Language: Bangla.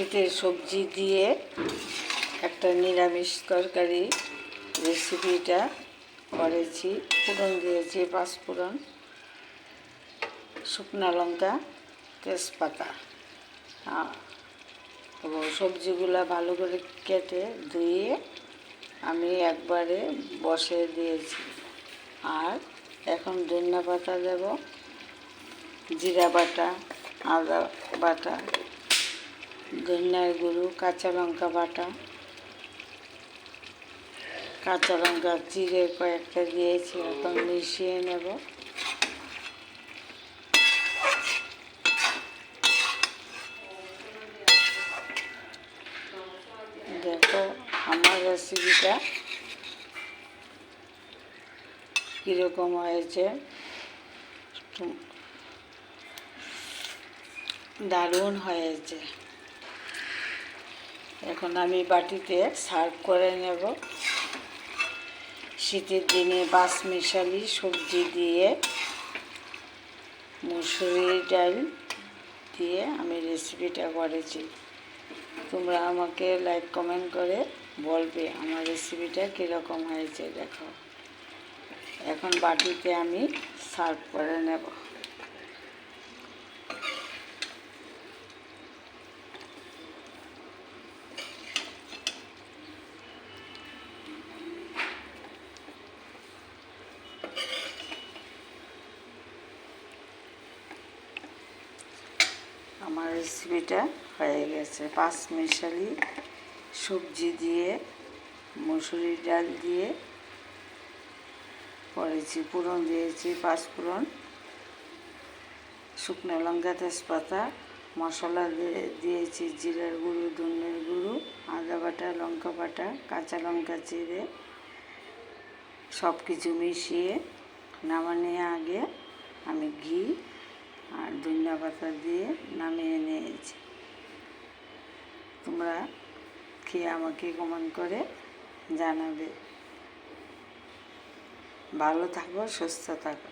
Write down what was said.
শীতের সবজি দিয়ে একটা নিরামিষ তরকারি রেসিপিটা করেছি। ফোড়ন দিয়েছি 5 ফোড়ন, শুকনো লঙ্কা, তেজপাতা। এবং সবজিগুলো ভালো করে কেটে ধুয়ে আমি একবারে বসিয়ে দিয়েছি। আর এখন ধনিয়া পাতা দেব, জিরা বাটা, আদা বাটা, ধনিয়ার গুঁড়ো, কাঁচা লঙ্কা বাটা, কাঁচা লঙ্কা চিড়ে কয়েকটা দিয়েছি। এখন মিশিয়ে নেব। দেখো আমার রেসিপিটা কীরকম হয়েছে, দারুণ হয়েছে। এখন আমি বাটিতে সার্ভ করে নেব। শীতের দিনে পাঁচমিশালি সবজি দিয়ে, মুসুরির ডাল দিয়ে আমি রেসিপিটা করেছি। তোমরা আমাকে লাইক কমেন্ট করে বলবে আমার রেসিপিটা কীরকম হয়েছে। দেখো এখন বাটিতে আমি সার্ভ করে নেব। আমার রেসিপিটা হয়ে গেছে। পাঁচমিশালি সবজি দিয়ে, মুসুরির ডাল দিয়ে করেছি। ফোড়ন দিয়েছি 5 ফোড়ন, শুকনো লঙ্কা, তেজপাতা, মশলা দিয়েছি জিরার গুঁড়ো, ধনিয়ার গুঁড়ো, আদা বাটা, লঙ্কা বাটা, কাঁচা লঙ্কা চিড়ে সব কিছু মিশিয়ে নামানোর আগে আমি ঘি আর ধনিয়া পাতা দিয়ে নামিয়ে নিয়েছি। তোমরা খেয়ে আমাকে কমেন্ট করে জানাবে। ভালো থাকো, সুস্থ থাকো।